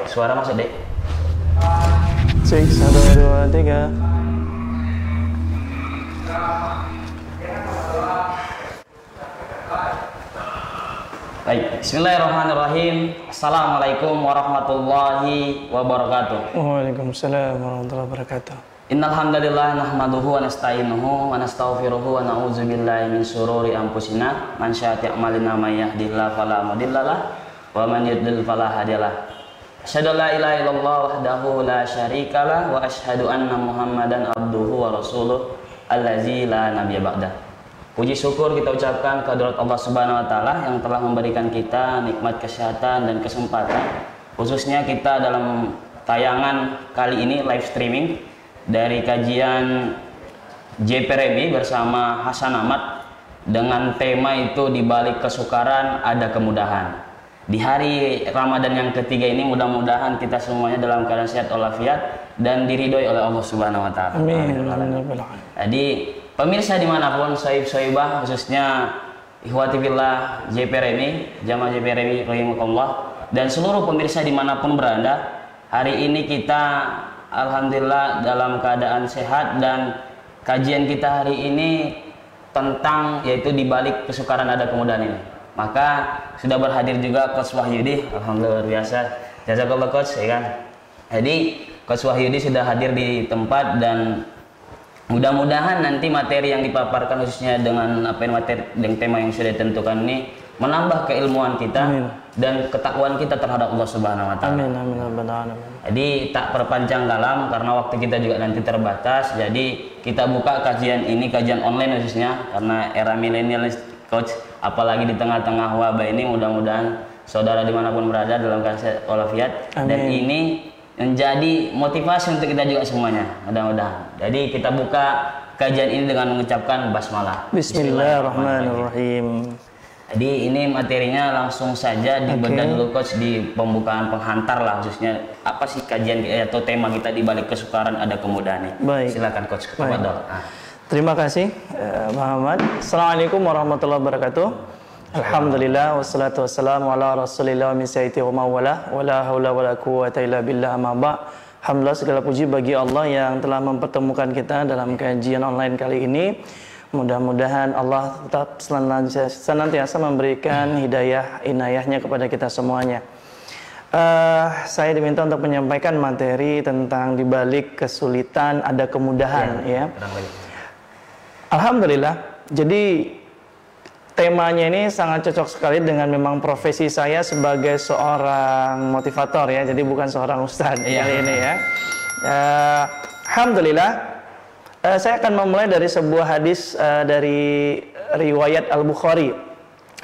suara masuk deh. Cek 1 2 3. Baik, bismillahirrahmanirrahim. Assalamualaikum warahmatullahi wabarakatuh. Waalaikumsalam warahmatullahi wabarakatuh. Innal hamdalillah nahmaduhu wa nasta'inuhu wa nastaghfiruhu wa na'udzu billahi min syururi anfusina man syaa'a a'malina may yahdihillahu fala mudhillalah wa man yudlil fala hadiyalah. Asyhadu an la ilaha illallah wahdahu la syarikalah wa asyhadu anna Muhammadan abduhu wa rasuluh allazi la nabiyya ba'dah. Puji syukur kita ucapkan kehadirat Allah Subhanahu wa taala yang telah memberikan kita nikmat kesehatan dan kesempatan, khususnya kita dalam tayangan kali ini live streaming dari kajian JPRMI bersama Hasan Ahmad dengan tema itu di balik kesukaran ada kemudahan. Di hari Ramadan yang ketiga ini mudah-mudahan kita semuanya dalam keadaan sehat walafiat dan diridhoi oleh Allah Subhanahu wa taala. Amin. Jadi pemirsa dimanapun, sohib-sohibah, khususnya ikhwati fillah JPRMI, jamaah JPRMI rahimakumullah, dan seluruh pemirsa dimanapun berada, hari ini kita alhamdulillah dalam keadaan sehat dan kajian kita hari ini tentang yaitu di balik kesukaran ada kemudahan ini. Maka sudah berhadir juga Coach Wahyudi, alhamdulillah luar biasa, jazakallah Coach, ya kan. Jadi Coach Wahyudi sudah hadir di tempat dan mudah-mudahan nanti materi yang dipaparkan khususnya dengan dengan tema yang sudah ditentukan ini menambah keilmuan kita. Amin. Dan ketakwaan kita terhadap Allah Subhanahu wa taala. Amin amin amin. Jadi tak perpanjang dalam karena waktu kita juga nanti terbatas. Jadi kita buka kajian ini, kajian online khususnya karena era milenial Coach, apalagi di tengah-tengah wabah ini, mudah-mudahan saudara dimanapun berada dalam keadaan walafiat dan ini menjadi motivasi untuk kita juga semuanya, mudah-mudahan. Jadi kita buka kajian ini dengan mengucapkan basmalah. Bismillahirrahmanirrahim. Jadi ini materinya langsung saja dibedah dulu Coach di pembukaan penghantar lah, khususnya apa sih kajian atau tema kita di balik kesukaran ada kemudahan nih. Baik. Silakan Coach. Terima kasih Muhammad. Assalamualaikum warahmatullahi wabarakatuh. Alhamdulillah wassalatu wassalamu ala rasulillah min sayyidi wa mawala wa la hawla wa la quwwata illa billah amma ba'. Alhamdulillah segala puji bagi Allah yang telah mempertemukan kita dalam kajian online kali ini. Mudah-mudahan Allah tetap senantiasa memberikan hidayah inayahnya kepada kita semuanya. Saya diminta untuk menyampaikan materi tentang dibalik kesulitan ada kemudahan, ya. Alhamdulillah. Jadi temanya ini sangat cocok sekali dengan memang profesi saya sebagai seorang motivator, ya. Jadi bukan seorang ustadz kali ini, ya. Alhamdulillah. Saya akan memulai dari sebuah hadis dari riwayat Al-Bukhari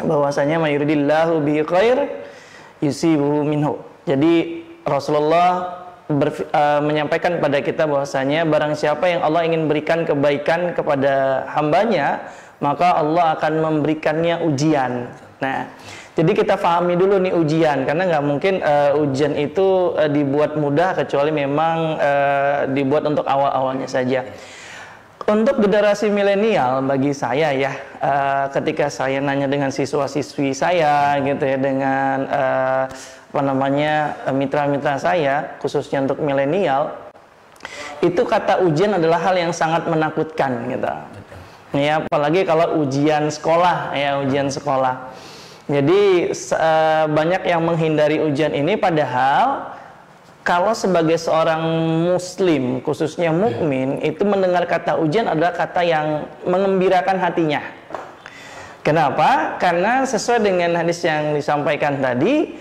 bahwasanya mayuridillahu bihi khair yusibuhu minhu. Jadi Rasulullah menyampaikan kepada kita bahwasanya barang siapa yang Allah ingin berikan kebaikan kepada hambanya, maka Allah akan memberikannya ujian. Nah, jadi kita pahami dulu nih ujian, karena nggak mungkin ujian itu dibuat mudah kecuali memang dibuat untuk awal-awalnya saja. Untuk generasi milenial bagi saya, ya, ketika saya nanya dengan siswa-siswi saya gitu ya, dengan mitra-mitra saya khususnya untuk milenial, itu kata ujian adalah hal yang sangat menakutkan gitu. Ya, apalagi kalau ujian sekolah, ya, ujian sekolah. Jadi banyak yang menghindari ujian ini, padahal kalau sebagai seorang muslim, khususnya mukmin, itu mendengar kata ujian adalah kata yang mengembirakan hatinya. Kenapa? Karena sesuai dengan hadis yang disampaikan tadi,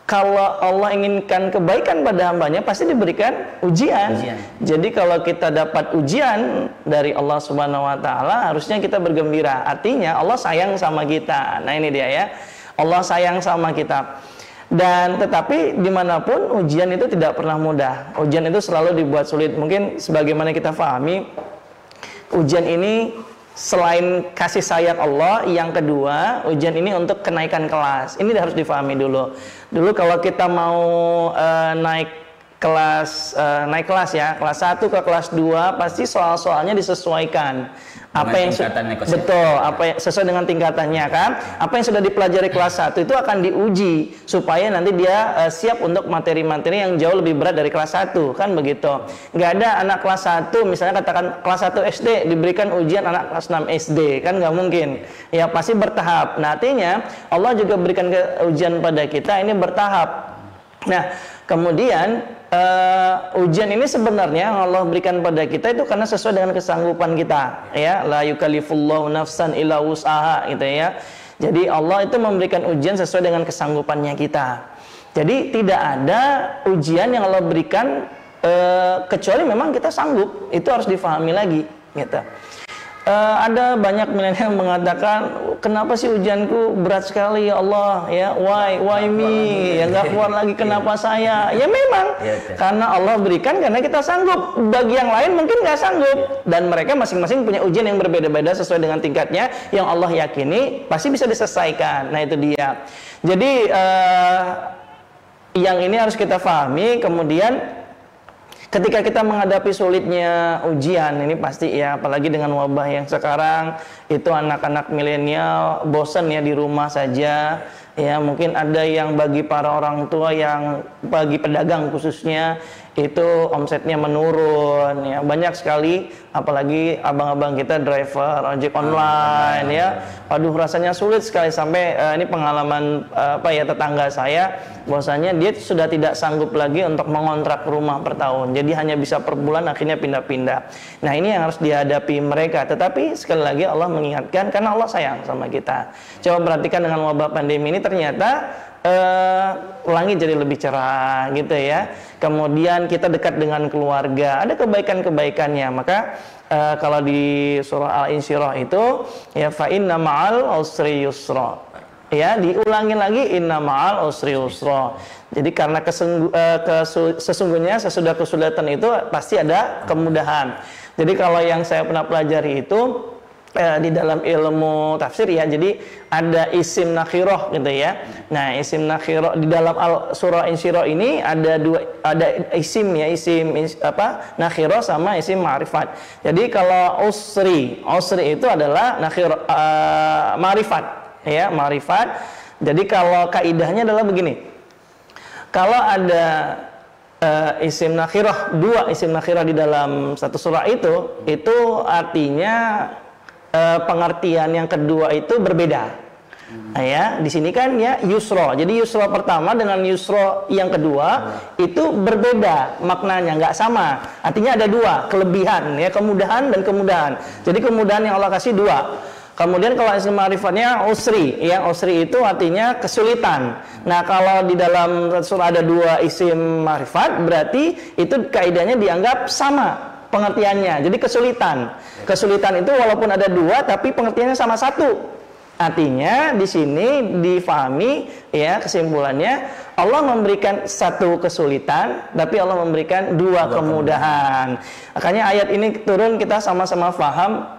kalau Allah inginkan kebaikan pada hambanya, pasti diberikan ujian. Jadi kalau kita dapat ujian dari Allah Subhanahu wa taala, harusnya kita bergembira. Artinya Allah sayang sama kita. Nah, ini dia, ya. Allah sayang sama kita. Dan tetapi dimanapun ujian itu tidak pernah mudah. Ujian itu selalu dibuat sulit. Mungkin sebagaimana kita pahami, ujian ini selain kasih sayang Allah, yang kedua, ujian ini untuk kenaikan kelas. Ini harus difahami dulu. Dulu kalau kita mau naik naik kelas ya, kelas 1 ke kelas 2 pasti soal-soalnya disesuaikan. Apa yang betul, apa yang sesuai dengan tingkatannya kan? Apa yang sudah dipelajari kelas 1 itu akan diuji supaya nanti dia siap untuk materi-materi yang jauh lebih berat dari kelas 1 kan begitu. Nggak ada anak kelas 1 misalnya katakan kelas 1 SD diberikan ujian anak kelas 6 SD kan nggak mungkin. Ya pasti bertahap. Nah, artinya Allah juga berikan ujian pada kita ini bertahap. Nah, kemudian ujian ini sebenarnya yang Allah berikan pada kita itu karena sesuai dengan kesanggupan kita, ya. La yukallifullahu nafsan illa wus'aha gitu ya. Jadi Allah itu memberikan ujian sesuai dengan kesanggupannya kita. Jadi tidak ada ujian yang Allah berikan kecuali memang kita sanggup. Itu harus difahami lagi, gitu. Ada banyak milenial yang mengatakan, kenapa sih ujianku berat sekali ya Allah, ya why me, ya nggak kuat lagi, kenapa saya? Ya memang karena Allah berikan karena kita sanggup. Bagi yang lain mungkin nggak sanggup, dan mereka masing-masing punya ujian yang berbeda-beda sesuai dengan tingkatnya yang Allah yakini pasti bisa diselesaikan. Nah itu dia. Jadi yang ini harus kita pahami. Kemudian ketika kita menghadapi sulitnya ujian ini pasti ya, apalagi dengan wabah yang sekarang itu anak-anak milenial bosan ya di rumah saja ya. Mungkin ada yang bagi para orang tua, yang bagi pedagang khususnya itu omsetnya menurun ya, banyak sekali, apalagi abang-abang kita driver ojek online ya. Aduh rasanya sulit sekali, sampai ini pengalaman tetangga saya, bahwasanya dia sudah tidak sanggup lagi untuk mengontrak rumah per tahun, jadi hanya bisa per bulan, akhirnya pindah-pindah. Nah ini yang harus dihadapi mereka, tetapi sekali lagi Allah mengingatkan karena Allah sayang sama kita. Coba perhatikan dengan wabah pandemi ini, ternyata langit jadi lebih cerah gitu ya. Kemudian kita dekat dengan keluarga, ada kebaikan-kebaikannya. Maka kalau di surah Al-Insyirah itu ya, fa inna ma'al usri yusra. Ya, diulangin lagi, inna ma'al usri yusra. Jadi karena sesungguhnya sesudah kesulitan itu pasti ada kemudahan. Jadi kalau yang saya pernah pelajari itu di dalam ilmu tafsir ya, jadi ada isim nakhiroh gitu ya. Nah isim nakhiroh di dalam surah Insyirah ini ada isim ya, isim nakhiroh sama isim ma'rifat. Jadi kalau usri itu adalah nakhiroh, ma'rifat ya, ma'rifat. Jadi kalau kaidahnya adalah begini, kalau ada isim nakhiroh, dua isim nakhiroh di dalam satu surah itu artinya pengertian yang kedua itu berbeda. Nah, ya, di sini kan ya yusro. Jadi yusro pertama dengan yusro yang kedua itu berbeda maknanya, nggak sama. Artinya ada dua kelebihan ya, kemudahan dan kemudahan. Jadi kemudahan yang Allah kasih dua. Kemudian kalau isim ma'rifatnya usri, ya usri itu artinya kesulitan. Nah kalau di dalam surah ada dua isim ma'rifat, berarti itu kaidahnya dianggap sama pengertiannya. Jadi kesulitan itu walaupun ada dua tapi pengertiannya sama satu. Artinya di sini difahami ya, kesimpulannya Allah memberikan satu kesulitan tapi Allah memberikan dua kemudahan. Makanya ayat ini turun kita sama-sama paham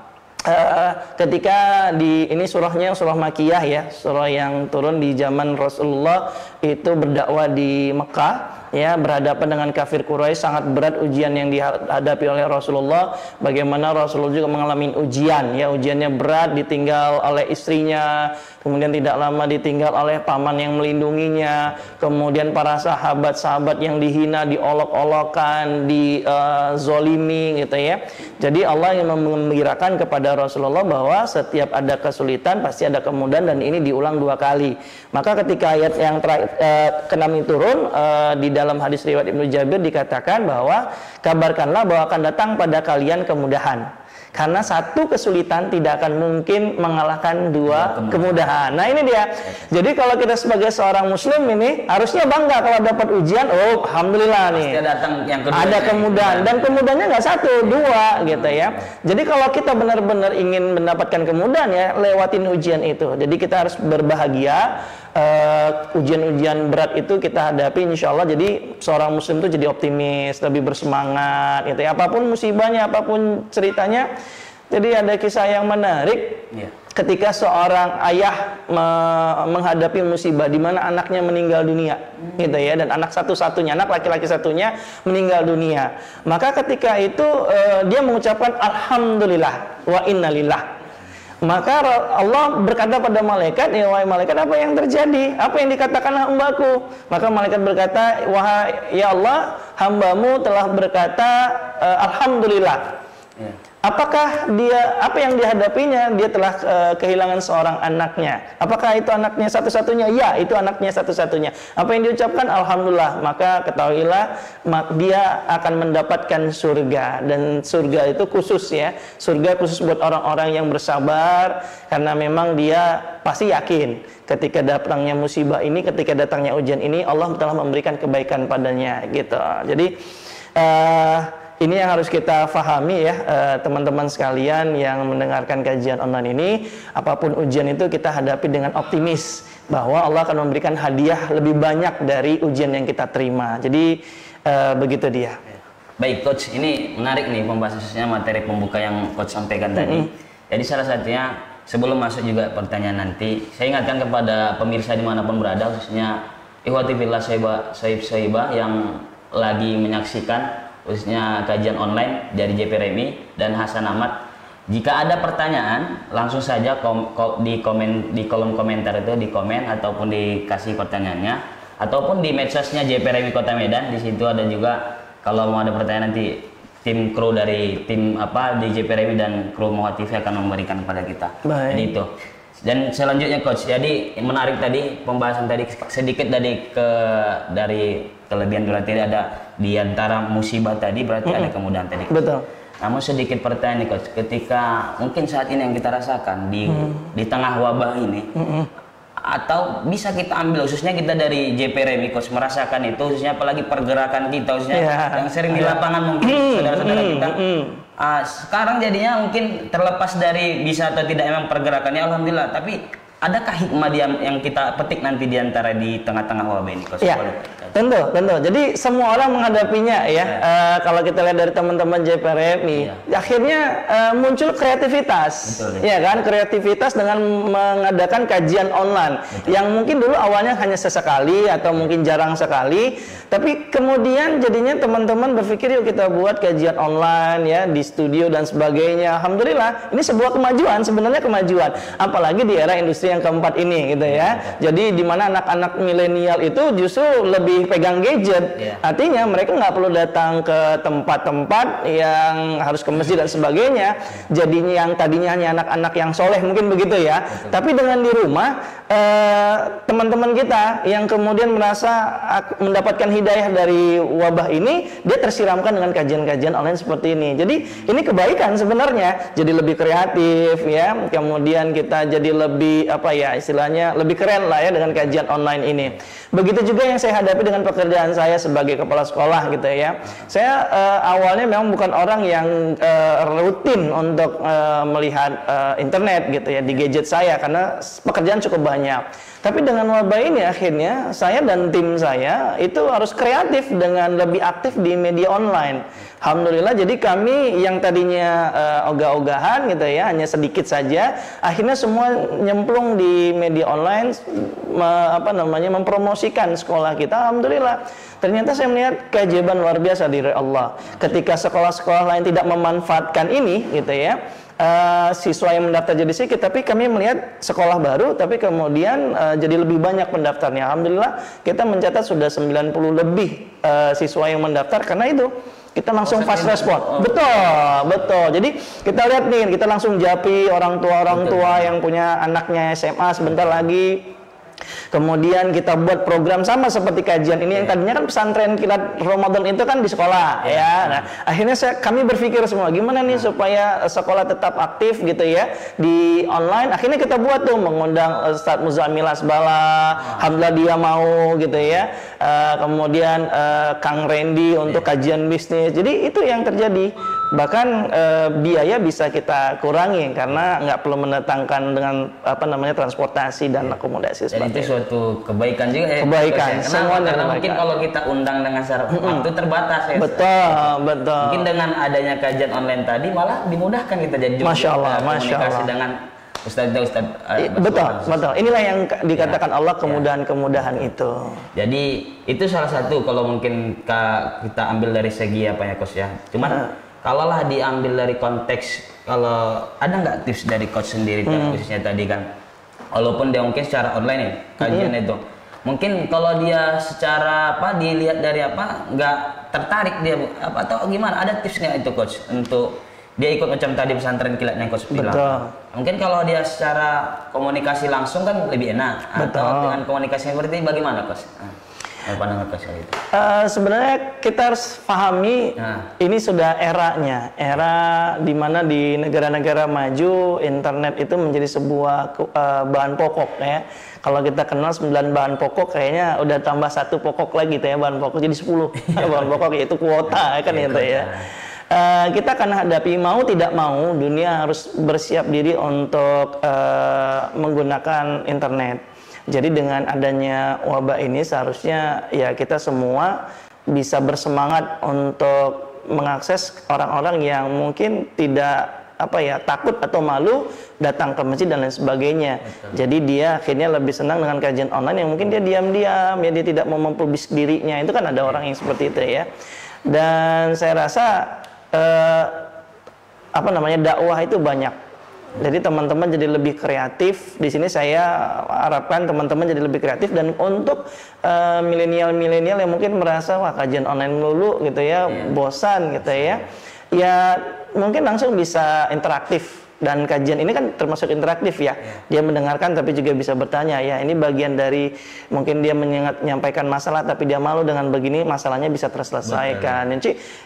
ketika ini surahnya surah Makkiyah ya, surah yang turun di zaman Rasulullah itu berdakwah di Mekah ya, berhadapan dengan kafir Quraisy. Sangat berat ujian yang dihadapi oleh Rasulullah. Bagaimana Rasulullah juga mengalami ujian ya, ujiannya berat, ditinggal oleh istrinya, kemudian tidak lama ditinggal oleh paman yang melindunginya, kemudian para sahabat-sahabat yang dihina, diolok-olokan, dizolimi gitu ya. Jadi Allah yang mengembirakan kepada Rasulullah bahwa setiap ada kesulitan pasti ada kemudahan, dan ini diulang dua kali. Maka ketika ayat yang ke-6 turun, di dalam hadis riwayat Ibnu Jabir dikatakan bahwa kabarkanlah bahwa akan datang pada kalian kemudahan, karena satu kesulitan tidak akan mungkin mengalahkan dua kemudahan. Nah ini dia. Jadi kalau kita sebagai seorang muslim ini harusnya bangga kalau dapat ujian. Oh alhamdulillah nih, ada kemudahan, dan kemudahannya nggak satu, dua gitu ya. Jadi kalau kita benar-benar ingin mendapatkan kemudahan ya, lewatin ujian itu. Jadi kita harus berbahagia. Ujian-ujian berat itu kita hadapi insya Allah. Jadi seorang muslim itu jadi optimis, lebih bersemangat gitu ya. Apapun musibahnya, apapun ceritanya. Jadi ada kisah yang menarik ketika seorang ayah menghadapi musibah di mana anaknya meninggal dunia, gitu ya, dan anak satu-satunya, anak laki-laki satunya meninggal dunia. Maka ketika itu dia mengucapkan alhamdulillah wa innalillah. Maka Allah berkata pada malaikat, ya wahai malaikat, apa yang terjadi? Apa yang dikatakan hambaku? Maka malaikat berkata, wahai ya Allah, hambamu telah berkata alhamdulillah. Ya. Apakah apa yang dihadapinya? Dia telah kehilangan seorang anaknya. Apakah itu anaknya satu-satunya? Ya, itu anaknya satu-satunya. Apa yang diucapkan? Alhamdulillah. Maka ketahuilah dia akan mendapatkan surga. Dan surga itu khusus ya. Surga khusus buat orang-orang yang bersabar. Karena memang dia pasti yakin ketika datangnya musibah ini, ketika datangnya ujian ini, Allah telah memberikan kebaikan padanya gitu. Jadi ini yang harus kita fahami ya, teman-teman sekalian yang mendengarkan kajian online ini. Apapun ujian itu kita hadapi dengan optimis bahwa Allah akan memberikan hadiah lebih banyak dari ujian yang kita terima. Jadi begitu dia. Baik Coach, ini menarik nih pembahasan khususnya materi pembuka yang Coach sampaikan tadi. Jadi salah satunya, sebelum masuk juga pertanyaan nanti, saya ingatkan kepada pemirsa dimanapun berada, khususnya ikhwati fillah sohibah yang lagi menyaksikan khususnya kajian online dari JP Remi dan Hasan Ahmad. Jika ada pertanyaan, langsung saja di kolom komentar itu, di komen ataupun dikasih pertanyaannya, ataupun di medsosnya JP Remi Kota Medan. Di situ ada juga, kalau mau ada pertanyaan nanti tim kru dari tim di JP Remi dan kru Moha TV akan memberikan kepada kita. Baik. Jadi itu. Dan selanjutnya Coach, jadi menarik tadi pembahasan tadi sedikit dari kelebihan, berarti ada di antara musibah tadi berarti ada kemudahan tadi. Betul. Namun sedikit pertanyaan nih Coach, ketika mungkin saat ini yang kita rasakan di tengah wabah ini, atau bisa kita ambil khususnya kita dari JP Remi Coach merasakan itu, khususnya apalagi pergerakan kita khususnya yang sering di lapangan mungkin saudara-saudara kita. Sekarang jadinya mungkin terlepas dari bisa atau tidak memang pergerakannya, alhamdulillah, tapi adakah hikmah yang kita petik nanti di antara di tengah-tengah wabah ini Coach? Ya, tentu. Jadi semua orang menghadapinya ya. Kalau kita lihat dari teman-teman JP Remi, akhirnya muncul kreativitas. Betul, ya kan, kreativitas dengan mengadakan kajian online. Yang mungkin dulu awalnya hanya sesekali atau mungkin jarang sekali, tapi kemudian jadinya teman-teman berpikir yuk kita buat kajian online ya di studio dan sebagainya. Alhamdulillah, ini sebuah kemajuan, sebenarnya kemajuan. Apalagi di era industri yang keempat ini gitu ya. Jadi di mana anak-anak milenial itu justru lebih pegang gadget. Artinya mereka nggak perlu datang ke tempat-tempat yang harus ke masjid dan sebagainya. Jadinya yang tadinya hanya anak-anak yang soleh mungkin begitu ya. Tapi dengan di rumah teman-teman kita yang kemudian merasa mendapatkan hidayah dari wabah ini, dia tersiramkan dengan kajian-kajian online seperti ini. Jadi ini kebaikan sebenarnya. Jadi lebih kreatif ya. Kemudian kita jadi lebih istilahnya lebih keren lah ya dengan kajian online ini. Begitu juga yang saya hadapi dengan pekerjaan saya sebagai kepala sekolah gitu ya. Saya awalnya memang bukan orang yang rutin untuk melihat internet gitu ya di gadget saya karena pekerjaan cukup banyak. Tapi dengan wabah ini akhirnya saya dan tim saya itu harus kreatif dengan lebih aktif di media online. Alhamdulillah, jadi kami yang tadinya ogah-ogahan gitu ya, hanya sedikit saja, akhirnya semua nyemplung di media online, mempromosikan sekolah kita. Alhamdulillah, ternyata saya melihat keajaiban luar biasa dari Allah. Ketika sekolah-sekolah lain tidak memanfaatkan ini gitu ya, siswa yang mendaftar jadi sedikit, tapi kami melihat sekolah baru, tapi kemudian jadi lebih banyak pendaftarnya. Alhamdulillah, kita mencatat sudah 90 lebih siswa yang mendaftar karena itu. Kita langsung fast respon. Betul. Jadi kita lihat nih, kita langsung japi orang tua yang punya anaknya SMA sebentar lagi. Kemudian kita buat program sama seperti kajian ini yang tadinya kan pesantren kilat Ramadan itu kan di sekolah ya. Nah, akhirnya kami berpikir semua gimana nih supaya sekolah tetap aktif gitu ya di online. Akhirnya kita buat tuh mengundang Ustadz Muzamil Asbala, alhamdulillah dia mau gitu ya. Kemudian Kang Randy untuk kajian bisnis. Jadi itu yang terjadi. Bahkan biaya bisa kita kurangi karena nggak perlu mendatangkan dengan transportasi dan akomodasi seperti itu. Suatu kebaikan juga kebaikan semuanya. Karena mungkin kalau kita undang dengan syarat waktu terbatas ya. Betul. Mungkin dengan adanya kajian online tadi malah dimudahkan kita jadi Masya Allah, komunikasi dengan Ustadz itu Ustadz betul. Inilah yang dikatakan Allah kemudahan-kemudahan itu. Jadi itu salah satu kalau mungkin kita ambil dari segi apa ya coach ya. Cuman kalaulah diambil dari konteks, kalau ada nggak tips dari coach sendiri khususnya tadi kan, walaupun dia mungkin secara online ya kajian itu, mungkin kalau dia secara dilihat dari nggak tertarik dia atau gimana, ada tips nggak itu coach untuk dia ikut macam tadi pesantren kilatnya coach bilang? Mungkin kalau dia secara komunikasi langsung kan lebih enak. Atau dengan komunikasi seperti ini bagaimana coach? Pandangan coach itu. Sebenarnya kita harus pahami ini sudah era di mana di negara-negara maju internet itu menjadi sebuah bahan pokok ya. Kalau kita kenal 9 bahan pokok, kayaknya udah tambah 1 pokok lagi tuh ya, bahan pokok jadi 10 bahan pokok, yaitu kuota kan itu ya. Kita akan hadapi mau tidak mau, dunia harus bersiap diri untuk menggunakan internet. Jadi dengan adanya wabah ini seharusnya ya kita semua bisa bersemangat untuk mengakses orang-orang yang mungkin tidak takut atau malu datang ke masjid dan lain sebagainya. Jadi dia akhirnya lebih senang dengan kajian online yang mungkin dia diam-diam ya, dia tidak mau mempublis dirinya. Itu kan ada orang yang seperti itu ya. Dan saya rasa dakwah itu banyak. Jadi teman-teman jadi lebih kreatif. Di sini saya harapkan teman-teman jadi lebih kreatif, dan untuk milenial-milenial yang mungkin merasa wah kajian online dulu gitu ya, bosan gitu ya. Ya mungkin langsung bisa interaktif. Dan kajian ini kan termasuk interaktif ya. Dia mendengarkan tapi juga bisa bertanya ya. Ini bagian dari mungkin dia menyampaikan masalah tapi dia malu, dengan begini masalahnya bisa terselesaikan.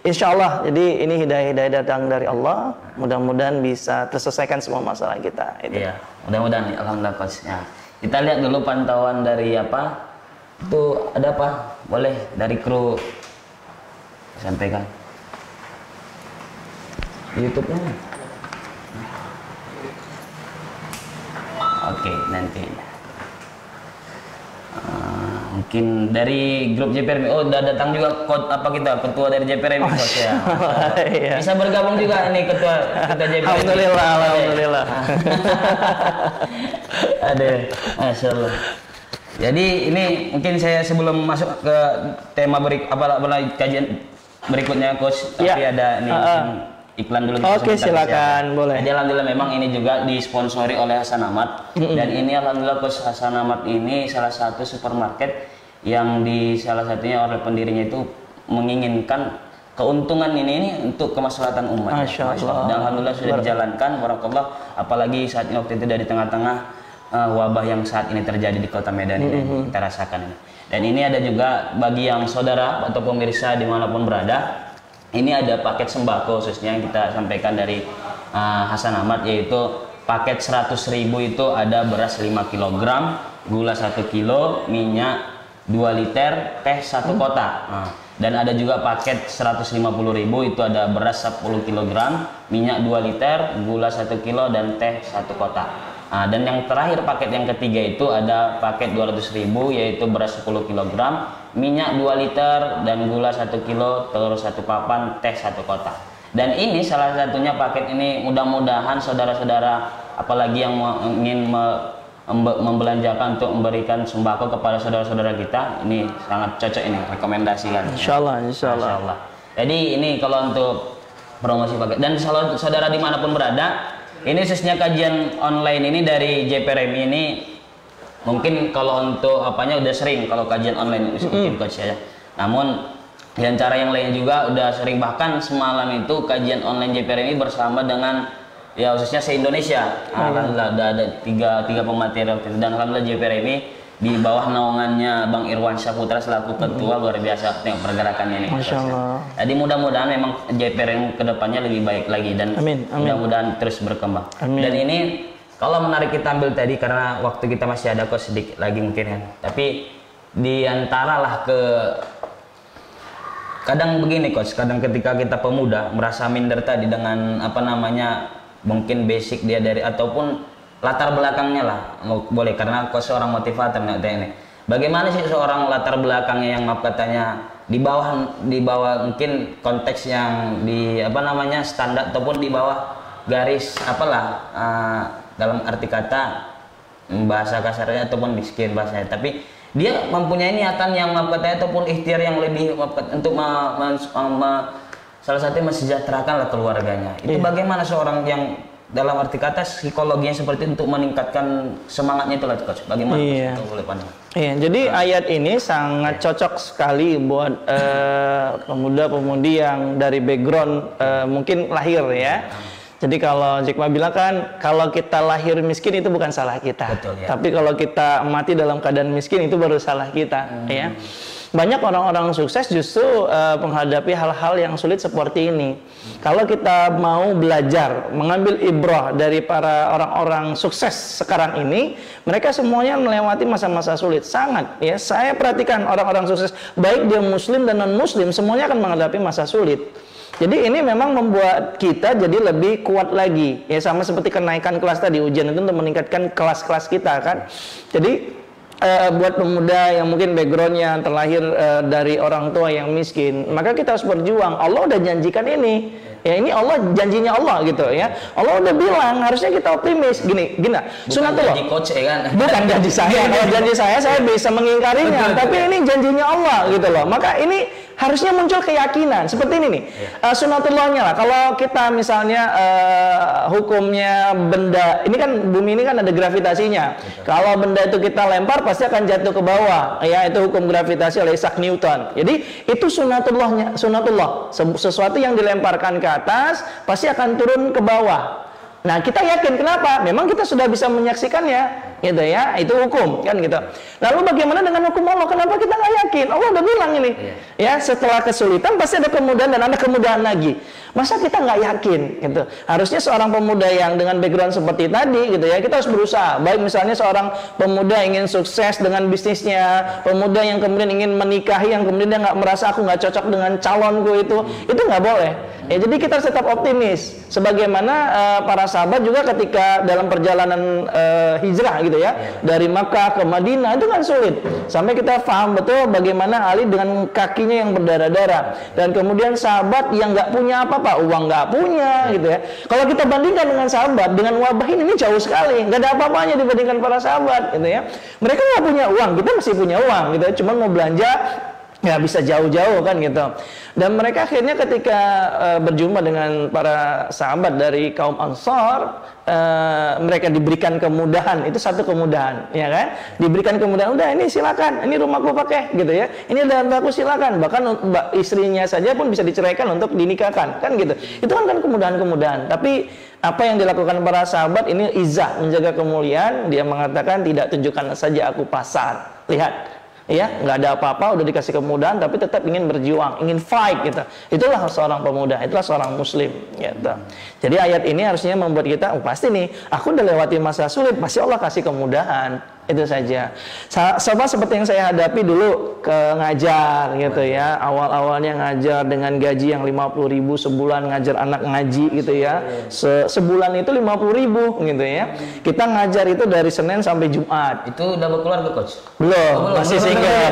Insya Allah. Jadi ini hidayah datang dari Allah. Mudah-mudahan bisa terselesaikan semua masalah kita. Iya. Mudah-mudahan alhamdulillah coach. Ya. Kita lihat dulu pantauan dari itu ada apa? Boleh dari kru sampaikan. YouTube-nya. Oke, nanti mungkin dari grup JPRMI. Udah datang juga ketua dari JPRMI coach ya. Bisa bergabung juga ini ketua JPRMI. Alhamdulillah. Ada, Masya Allah. Jadi ini mungkin saya sebelum masuk ke tema kajian berikutnya coach, tapi ada ini iklan dulu. Oke, silakan, boleh. Jadi alhamdulillah memang ini juga disponsori oleh Hasan Ahmad. Dan ini alhamdulillah coach, Hasan Ahmad ini salah satu supermarket yang salah satunya oleh pendirinya itu menginginkan keuntungan ini untuk kemaslahatan umat. Masya Allah. Dan alhamdulillah sudah dijalankan, barakallah. Apalagi saat ini waktu itu dari tengah-tengah wabah yang saat ini terjadi di Kota Medan ini kita rasakan ini. Dan ini ada juga bagi yang saudara atau pemirsa dimanapun berada, ini ada paket sembako khususnya yang kita sampaikan dari Hasan Ahmad, yaitu paket 100.000 itu ada beras 5 kg, gula 1 kg, minyak 2 liter, teh 1 kotak. Dan ada juga paket 150.000 itu ada beras 10 kg, minyak 2 liter, gula 1 kg, dan teh 1 kotak. Dan yang terakhir paket yang ketiga itu ada paket 200.000 yaitu beras 10 kg, minyak 2 liter, dan gula 1 kg, telur 1 papan, teh 1 kotak. Dan ini salah satunya paket ini mudah-mudahan saudara-saudara apalagi yang ingin membelanjakan untuk memberikan sembako kepada saudara-saudara kita, ini sangat cocok, ini rekomendasikan. Insyaallah. Jadi ini kalau untuk promosi paket, dan saudara dimanapun berada, ini khususnya kajian online ini dari JPRMI ini mungkin kalau untuk udah sering kalau kajian online mungkin coach ya. Namun dan cara yang lainnya juga udah sering, bahkan semalam itu kajian online JPRMI bersama dengan ya khususnya se-Indonesia. Alhamdulillah ada tiga pemateri waktu itu, dan alhamdulillah JPRMI di bawah naungannya Bang Irwan Syaputra selaku ketua, luar biasa tengok pergerakannya nih. Masya Allah. Jadi mudah-mudahan memang JPRMI kedepannya lebih baik lagi, dan mudah-mudahan terus berkembang. Dan ini kalau menarik kita ambil tadi karena waktu kita masih ada kok sedikit lagi mungkin kan. Tapi di antara kadang begini coach, kadang ketika kita pemuda merasa minder tadi dengan mungkin basic dia dari ataupun latar belakangnya lah, boleh karena kok seorang motivator ini. Bagaimana sih seorang latar belakangnya yang katanya di bawah mungkin konteks yang di standar ataupun di bawah garis dalam arti kata bahasa kasarnya ataupun miskin bahasanya, tapi dia mempunyai niatan yang ataupun ikhtiar yang lebih untuk salah satunya mensejahterakanlah keluarganya. Itu bagaimana seorang yang dalam arti kata psikologinya seperti untuk meningkatkan semangatnya itulah Coach. Bagaimana itu boleh pandang? Iya, jadi ayat ini sangat cocok sekali buat pemuda-pemudi yang dari background mungkin lahir ya. Jadi kalau Jack Ma bilang kan, kalau kita lahir miskin itu bukan salah kita. Betul, ya. Tapi kalau kita mati dalam keadaan miskin itu baru salah kita, ya. Banyak orang-orang sukses justru menghadapi hal-hal yang sulit seperti ini. Kalau kita mau belajar, mengambil ibrah dari para orang-orang sukses sekarang ini, mereka semuanya melewati masa-masa sulit. Sangat, ya. Saya perhatikan orang-orang sukses, baik dia muslim dan non-muslim, semuanya akan menghadapi masa sulit. Jadi ini memang membuat kita jadi lebih kuat lagi, ya, sama seperti kenaikan kelas tadi, ujian itu untuk meningkatkan kelas-kelas kita kan. Jadi buat pemuda yang mungkin backgroundnya terlahir dari orang tua yang miskin, maka kita harus berjuang. Allah udah janjikan ini, ya, ini Allah, janjinya Allah gitu ya. Allah udah bilang, harusnya kita optimis. Gini, sunatullah. Janji coach ya kan? Bukan janji saya. Kalau janji saya bisa mengingkarinya. Tapi ini janjinya Allah gitu loh. Maka ini harusnya muncul keyakinan seperti ini nih. Sunatullahnya lah. Kalau kita misalnya hukumnya benda, ini kan bumi ini kan ada gravitasinya. Kalau benda itu kita lempar pasti akan jatuh ke bawah. Ya, itu hukum gravitasi oleh Isaac Newton. Jadi itu sunatullah. Sesuatu yang dilemparkan ke atas pasti akan turun ke bawah. Nah, kita yakin kenapa? Memang kita sudah bisa menyaksikannya, gitu ya. Itu hukum, kan gitu. Lalu bagaimana dengan hukum Allah? Kenapa kita nggak yakin? Allah udah bilang ini, ya, setelah kesulitan pasti ada kemudahan dan ada kemudahan lagi. Masa kita nggak yakin, gitu? Harusnya seorang pemuda yang dengan background seperti tadi, gitu ya, kita harus berusaha. Baik misalnya seorang pemuda ingin sukses dengan bisnisnya, pemuda yang kemudian ingin menikahi, yang kemudian dia nggak merasa aku nggak cocok dengan calonku itu nggak boleh. Ya, jadi kita harus tetap optimis. Sebagaimana para sahabat juga ketika dalam perjalanan hijrah gitu ya, dari Makkah ke Madinah itu kan sulit. Sampai kita paham betul bagaimana Ali dengan kakinya yang berdarah-darah. Dan kemudian sahabat yang nggak punya apa-apa, uang nggak punya gitu ya. Kalau kita bandingkan dengan sahabat, dengan wabah ini jauh sekali. Nggak ada apa-apanya dibandingkan para sahabat gitu ya. Mereka nggak punya uang, kita masih punya uang gitu ya. Cuman mau belanja ya bisa jauh-jauh kan gitu. Dan mereka akhirnya ketika berjumpa dengan para sahabat dari kaum Ansar, mereka diberikan kemudahan. Itu satu kemudahan, ya kan? Diberikan kemudahan, udah ini silakan, ini rumahku pakai gitu ya. Ini hartaku silakan. Bahkan istrinya saja pun bisa diceraikan untuk dinikahkan, kan gitu. Itu kan kemudahan-kemudahan. Tapi apa yang dilakukan para sahabat ini izzah, menjaga kemuliaan. Dia mengatakan, tidak, tunjukkan saja aku pasar. Lihat, ya, nggak ada apa-apa, udah dikasih kemudahan, tapi tetap ingin berjuang, ingin fight gitu. Itulah seorang pemuda, itulah seorang muslim gitu. Jadi ayat ini harusnya membuat kita, pasti nih, aku udah lewati masa sulit, pasti Allah kasih kemudahan. Itu saja. Sama seperti yang saya hadapi dulu ke ngajar gitu ya. Awal-awalnya ngajar dengan gaji yang 50.000 sebulan, ngajar anak ngaji gitu ya. Sebulan itu 50.000 gitu ya. Kita ngajar itu dari Senin sampai Jumat. Itu udah berkeluarga coach? Belum, masih single.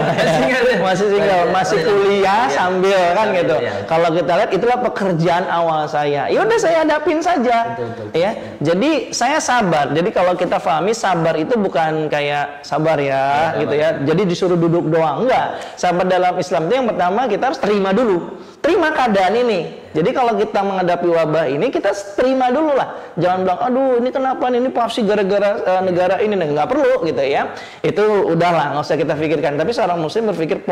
Masih single, masih kuliah sambil kan gitu. Kalau kita lihat itulah pekerjaan awal saya. Ya udah saya hadapin saja. Ya. Jadi saya sabar. Jadi kalau kita pahami sabar itu bukan kayak sabar ya, gitu ya. Jadi disuruh duduk doang, enggak. Sabar dalam Islam itu yang pertama kita harus terima dulu. Terima keadaan ini. Jadi kalau kita menghadapi wabah ini, kita terima dulu lah. Jangan bilang, aduh ini kenapa ini pasti gara-gara negara ini. Nggak perlu gitu ya. Itu udahlah, nggak usah kita pikirkan. Tapi seorang muslim berpikir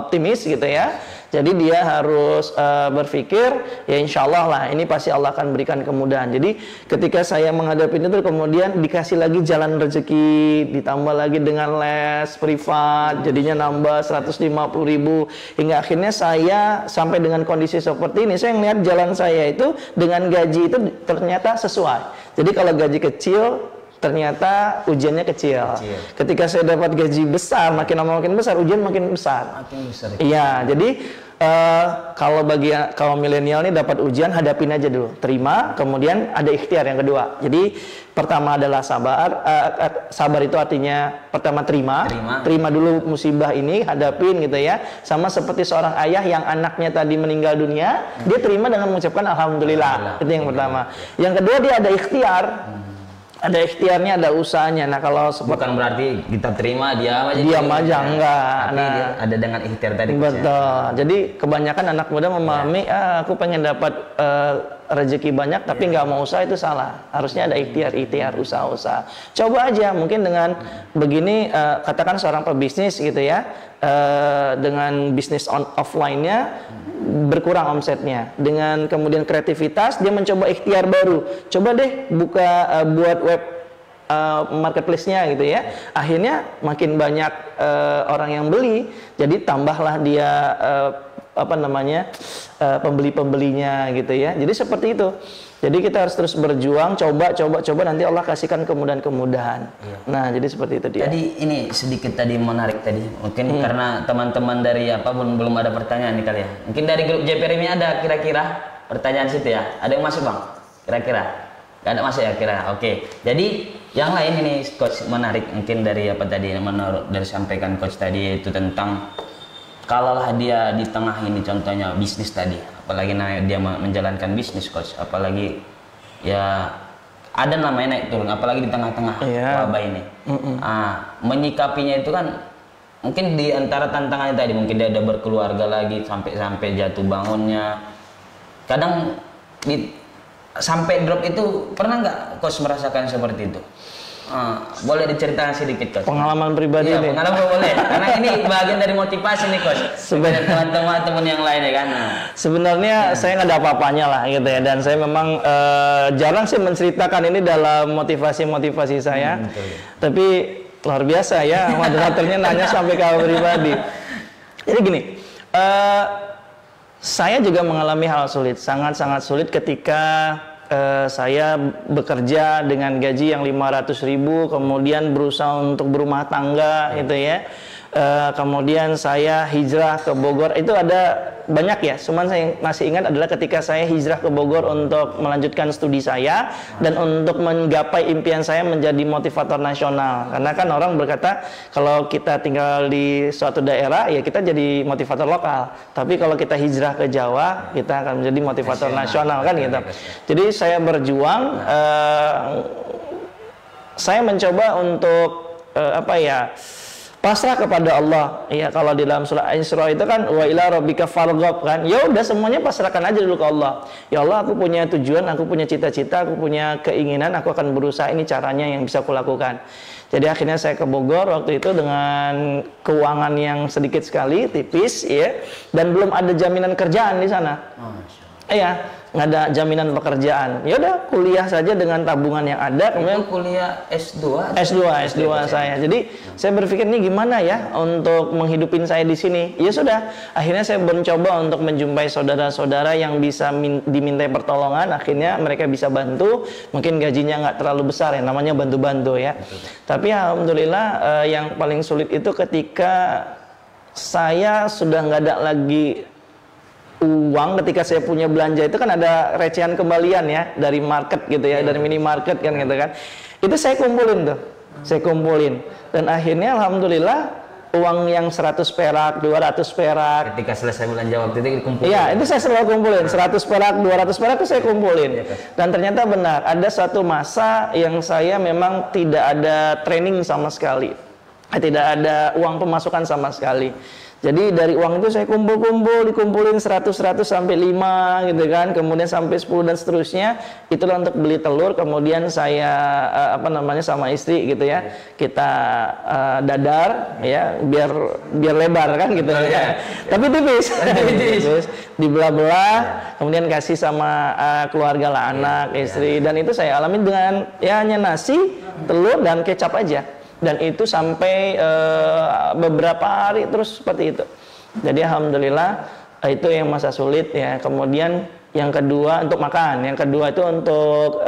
optimis gitu ya. Jadi dia harus berpikir, ya insya Allah lah, ini pasti Allah akan berikan kemudahan. Jadi ketika saya menghadapi itu, kemudian dikasih lagi jalan rezeki, ditambah lagi dengan les privat, jadinya nambah 150.000, hingga akhirnya saya sampai dengan kondisi seperti ini. Saya melihat jalan saya itu dengan gaji itu ternyata sesuai. Jadi kalau gaji kecil, ternyata ujiannya kecil. Ketika saya dapat gaji besar, makin lama makin besar, ujian makin besar. Iya, jadi kalau kalau milenial ini dapat ujian, hadapin aja dulu, terima, kemudian ada ikhtiar yang kedua. Jadi pertama adalah sabar. Sabar itu artinya pertama terima dulu musibah ini, hadapin gitu ya. Sama seperti seorang ayah yang anaknya tadi meninggal dunia, dia terima dengan mengucapkan alhamdulillah. Itu yang pertama. Yang kedua, dia ada ikhtiar. ada ikhtiarnya, ada usahanya. Nah kalau bukan berarti kita terima diam aja enggak. Tapi Nah, ada dengan ikhtiar tadi. Betul. Jadi kebanyakan anak muda memahami, aku pengen dapat rezeki banyak tapi nggak mau usaha, itu salah. Harusnya ada ikhtiar, usaha. Coba aja, mungkin dengan begini, katakan seorang pebisnis gitu ya, dengan bisnis offline-nya berkurang omsetnya, dengan kemudian kreativitas dia mencoba ikhtiar baru, coba deh buka buat web marketplace-nya gitu ya, akhirnya makin banyak orang yang beli, jadi tambahlah dia pembeli-pembelinya gitu ya. Jadi seperti itu. Jadi kita harus terus berjuang, coba nanti Allah kasihkan kemudahan-kemudahan. Iya. Nah, jadi seperti itu dia. Tadi ini sedikit tadi menarik tadi. Mungkin karena teman-teman dari belum ada pertanyaan nih kali ya. Mungkin dari grup JPR ini ada kira-kira pertanyaan situ ya. Ada yang masuk, Bang? Kira-kira? Gak ada masuk ya kira. Oke. Jadi yang lain ini coach menarik mungkin dari tadi menurut dari sampaikan coach tadi itu tentang kalaulah dia di tengah ini contohnya bisnis tadi, apalagi dia menjalankan bisnis coach, apalagi ya ada namanya naik turun, apalagi di tengah-tengah wabah ini. Menyikapinya itu kan mungkin di antara tantangannya tadi, mungkin dia ada berkeluarga lagi sampai jatuh bangunnya, kadang sampai drop itu, pernah nggak coach merasakan seperti itu? Boleh diceritakan sedikit coach? Pengalaman pribadi nih. Pengalaman boleh, karena ini bagian dari motivasi nih coach. Sebenarnya teman-teman yang lain ya kan. Sebenarnya saya nggak ada apa-apanya lah gitu ya, dan saya memang jarang sih menceritakan ini dalam motivasi saya. Tapi luar biasa ya, moderatornya nanya sampai ke pribadi. Jadi gini, saya juga mengalami hal sulit, sangat-sangat sulit ketika saya bekerja dengan gaji yang 500.000, kemudian berusaha untuk berumah tangga gitu ya. Kemudian saya hijrah ke Bogor, itu ada banyak ya, cuman saya masih ingat adalah ketika saya hijrah ke Bogor untuk melanjutkan studi saya dan untuk menggapai impian saya menjadi motivator nasional. Karena kan orang berkata kalau kita tinggal di suatu daerah ya kita jadi motivator lokal, tapi kalau kita hijrah ke Jawa kita akan menjadi motivator nasional kan gitu. Jadi saya berjuang, saya mencoba untuk pasrah kepada Allah. Ya, kalau di dalam surah Isra itu kan wa ila rabbika farghab kan. Ya udah semuanya pasrahkan aja dulu ke Allah. Ya Allah, aku punya tujuan, aku punya cita-cita, aku punya keinginan, aku akan berusaha, ini caranya yang bisa aku lakukan. Jadi akhirnya saya ke Bogor waktu itu dengan keuangan yang sedikit sekali, tipis ya, dan belum ada jaminan kerjaan di sana. Iya, nggak ada jaminan pekerjaan. Ya udah kuliah saja dengan tabungan yang ada. Kemudian kuliah S2 saya. Jadi saya berpikir nih gimana ya untuk menghidupin saya di sini. Ya sudah, akhirnya saya mencoba untuk menjumpai saudara-saudara yang bisa dimintai pertolongan. Akhirnya mereka bisa bantu. Mungkin gajinya nggak terlalu besar ya, namanya bantu-bantu ya. Tapi alhamdulillah yang paling sulit itu ketika saya sudah nggak ada lagi uang, ketika saya punya belanja itu kan ada recehan kembalian ya dari market gitu ya, dari minimarket kan gitu kan. Itu saya kumpulin tuh. Saya kumpulin dan akhirnya alhamdulillah uang yang 100 perak, 200 perak. Ketika selesai belanja waktu itu dikumpulin. Iya, itu saya selalu kumpulin. 100 perak, 200 perak itu saya kumpulin. Dan ternyata benar, ada satu masa yang saya memang tidak ada training sama sekali. Tidak ada uang pemasukan sama sekali. Jadi dari uang itu saya dikumpulin 100 sampai 5 gitu kan, kemudian sampai 10 dan seterusnya. Itulah untuk beli telur, kemudian saya sama istri gitu ya. Kita dadar ya biar lebar kan gitu ya. Tapi tipis. Dibelah-belah, kemudian kasih sama keluarga lah, anak, istri, dan itu saya alami dengan ya hanya nasi, telur dan kecap aja. Dan itu sampai beberapa hari terus seperti itu. Jadi alhamdulillah itu yang masa sulit ya. Kemudian yang kedua untuk makan, yang kedua itu untuk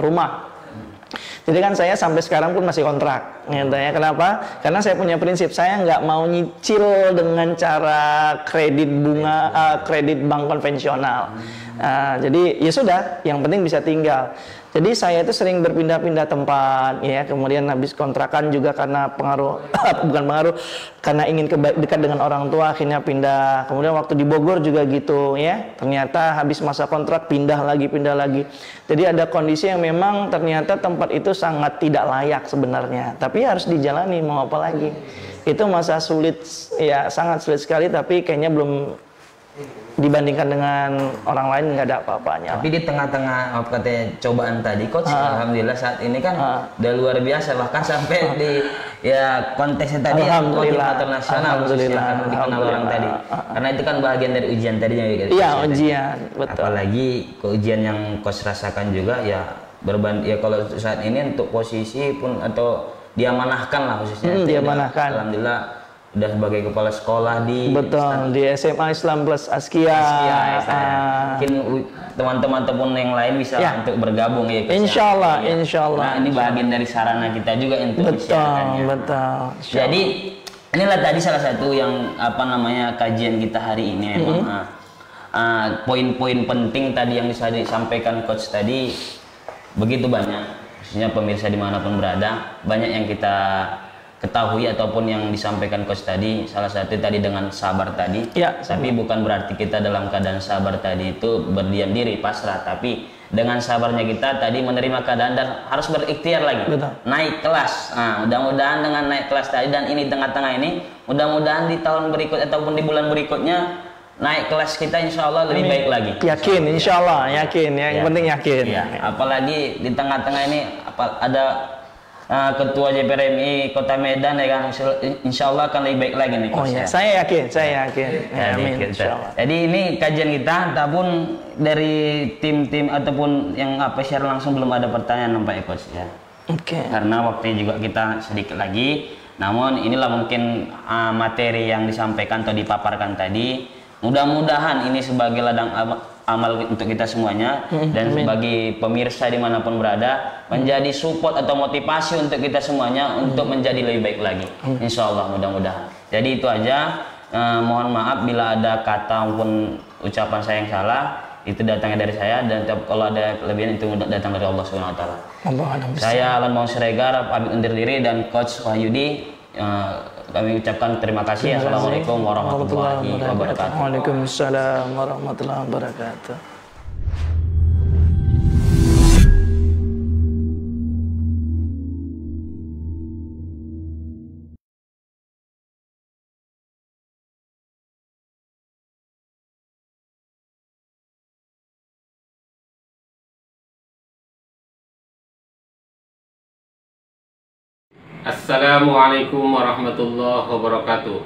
rumah. Jadi kan saya sampai sekarang pun masih kontrak, gitu ya. Kenapa? Karena saya punya prinsip, saya nggak mau nyicil dengan cara kredit bunga, kredit bank konvensional. Jadi ya sudah, yang penting bisa tinggal. Jadi saya itu sering berpindah-pindah tempat, ya. Kemudian habis kontrakan juga karena pengaruh, bukan pengaruh, karena ingin dekat dengan orang tua, akhirnya pindah. Kemudian waktu di Bogor juga gitu, ya. Ternyata habis masa kontrak pindah lagi. Jadi ada kondisi yang memang ternyata tempat itu sangat tidak layak sebenarnya. Tapi harus dijalani, mau apa lagi? Itu masa sulit, ya sangat sulit sekali. Tapi kayaknya belum dibandingkan dengan orang lain nggak ada apa-apanya. Tapi di tengah-tengah apa katanya cobaan tadi coach, alhamdulillah saat ini kan udah luar biasa, bahkan sampai di ya konteksnya tadi ya motivator nasional khususnya dikenal orang tadi. Karena itu kan bagian dari ujian tadinya. Iya, ujian, betul. Apalagi ke ujian yang coach rasakan juga ya ya kalau saat ini untuk posisi pun atau diamanahkan lah khususnya. Diamanahkan. Alhamdulillah udah sebagai kepala sekolah di di SMA Islam Plus Askia. Mungkin teman-teman ataupun yang lain bisa untuk bergabung ya. Insyaallah. Nah, ini bagian dari sarana kita juga untuk mensiarkannya. Betul. Jadi inilah tadi salah satu yang kajian kita hari ini memang poin-poin penting tadi yang bisa disampaikan coach tadi begitu banyak. Khususnya pemirsa dimanapun berada, banyak yang kita ketahui ataupun yang disampaikan coach tadi, salah satu tadi dengan sabar tadi. Tapi bukan berarti kita dalam keadaan sabar tadi itu berdiam diri pasrah, tapi dengan sabarnya kita tadi menerima keadaan dan harus berikhtiar lagi. Naik kelas. Mudah-mudahan dengan naik kelas tadi dan ini tengah-tengah ini, mudah-mudahan di tahun berikut ataupun di bulan berikutnya naik kelas kita insya Allah lebih baik lagi. Yakin, insya Allah, yakin. Yang penting yakin. Apalagi di tengah-tengah ini ada Ketua JPRMI Kota Medan ya kan, insya Allah akan lebih baik lagi nih coach. Saya yakin. Amin, insyaallah. Jadi ini kajian kita, ataupun dari tim-tim ataupun yang share langsung belum ada pertanyaan nampaknya coach ya. Karena waktunya juga kita sedikit lagi. Namun inilah mungkin materi yang disampaikan atau dipaparkan tadi. Mudah-mudahan ini sebagai ladang amal untuk kita semuanya dan sebagai pemirsa dimanapun berada menjadi support atau motivasi untuk kita semuanya untuk menjadi lebih baik lagi. Insya Allah mudah-mudahan. Jadi itu aja. Mohon maaf bila ada kata maupun ucapan saya yang salah, itu datangnya dari saya, dan kalau ada kelebihan itu datang dari Allah Subhanahu Wa Taala. Saya Alan Maung Siregar pamit undur diri, dan Coach Wahyudi kami ucapkan terima kasih. Assalamualaikum warahmatullahi wabarakatuh. Waalaikumsalam warahmatullahi wabarakatuh. Assalamualaikum warahmatullahi wabarakatuh.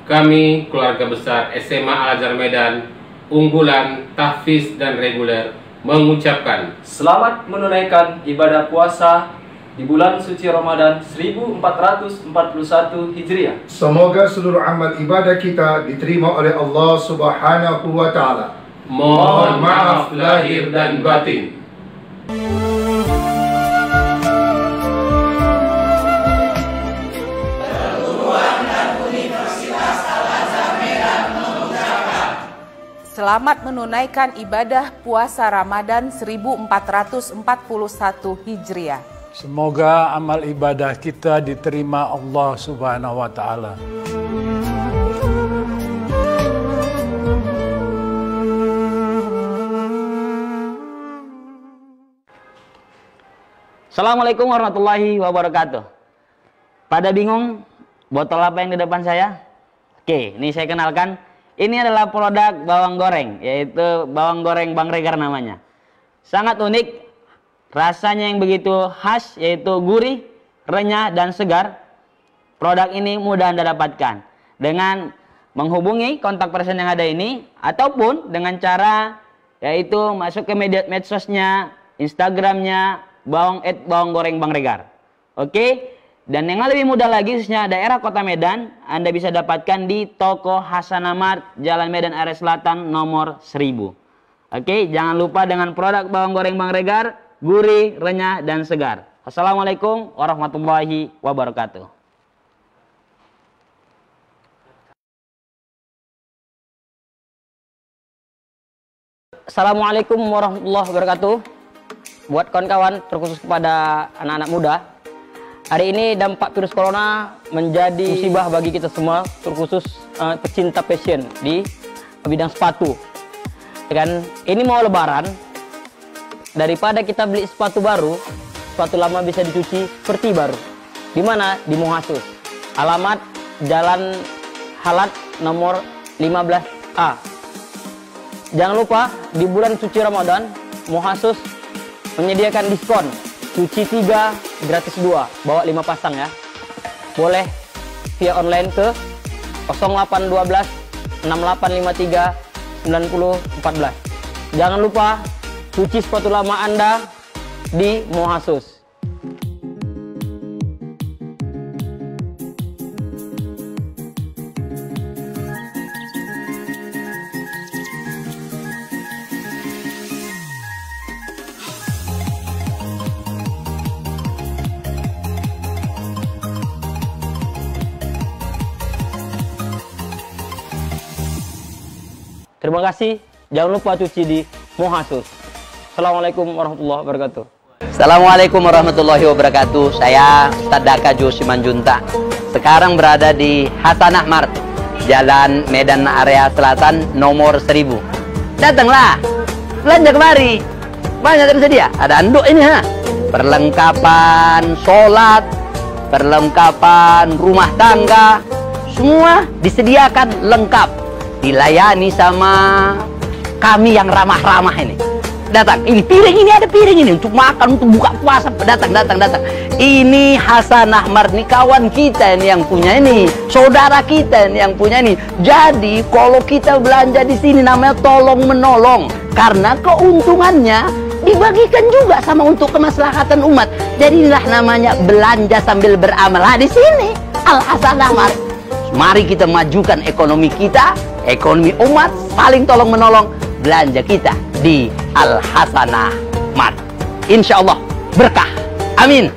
Kami keluarga besar SMA Al-Azhar Medan, unggulan, tahfiz dan reguler, mengucapkan selamat menunaikan ibadah puasa di bulan suci Ramadan 1441 Hijriah. Semoga seluruh amal ibadah kita diterima oleh Allah Subhanahu wa Ta'ala. Mohon maaf lahir dan batin. Selamat menunaikan ibadah puasa Ramadan 1441 Hijriah. Semoga amal ibadah kita diterima Allah Subhanahu wa Ta'ala. Assalamualaikum warahmatullahi wabarakatuh. Pada bingung botol apa yang di depan saya? Oke, ini saya kenalkan. Ini adalah produk bawang goreng, yaitu bawang goreng Bang Regar namanya. Sangat unik, rasanya yang begitu khas, yaitu gurih, renyah, dan segar. Produk ini mudah Anda dapatkan dengan menghubungi kontak person yang ada ini, ataupun dengan cara yaitu masuk ke media medsosnya, Instagramnya, bawang goreng Bang Regar. Oke? Dan yang lebih mudah lagi, khususnya daerah Kota Medan, Anda bisa dapatkan di toko Hasanamart, Jalan Medan Area Selatan nomor 1000. Oke, jangan lupa dengan produk bawang goreng Bang Regar, gurih, renyah, dan segar. Assalamualaikum warahmatullahi wabarakatuh. Assalamualaikum warahmatullahi wabarakatuh. Buat kawan-kawan, terkhusus kepada anak-anak muda, hari ini dampak virus corona menjadi musibah bagi kita semua, terkhusus pecinta fashion di bidang sepatu. Kan ini mau lebaran, daripada kita beli sepatu baru, sepatu lama bisa dicuci seperti baru. Di mana? Di Muhasus. Alamat Jalan Halat nomor 15A. Jangan lupa di bulan suci Ramadan, Muhasus menyediakan diskon cuci 3 gratis 2, bawa 5 pasang ya. Boleh via online ke 0812 6853 9014. Jangan lupa cuci sepatu lama Anda di Muhasus. Terima kasih. Jangan lupa cuci di Muhasus. Assalamualaikum warahmatullahi wabarakatuh. Assalamualaikum warahmatullahi wabarakatuh. Saya Ustadz Daka Jo Simanjuntak. Sekarang berada di Hasanah Mart, Jalan Medan Area Selatan nomor 1000. Datanglah, belanja kemari. Banyak tersedia. Ada anduk ini ha. Perlengkapan sholat, perlengkapan rumah tangga, semua disediakan lengkap. Dilayani sama kami yang ramah-ramah ini. Datang, ini piring, ini ada piring ini untuk makan, untuk buka puasa. Datang. Ini Hasanah Mart, ini kawan kita ini yang punya ini, saudara kita ini yang punya ini. Jadi kalau kita belanja di sini namanya tolong menolong, karena keuntungannya dibagikan juga sama untuk kemaslahatan umat. Jadi inilah namanya belanja sambil beramal. Nah, di sini Al Hasanah Mart. Mari kita majukan ekonomi kita, ekonomi umat, saling tolong menolong. Belanja kita di Al Hasanah Mart. Insya Allah berkah. Amin.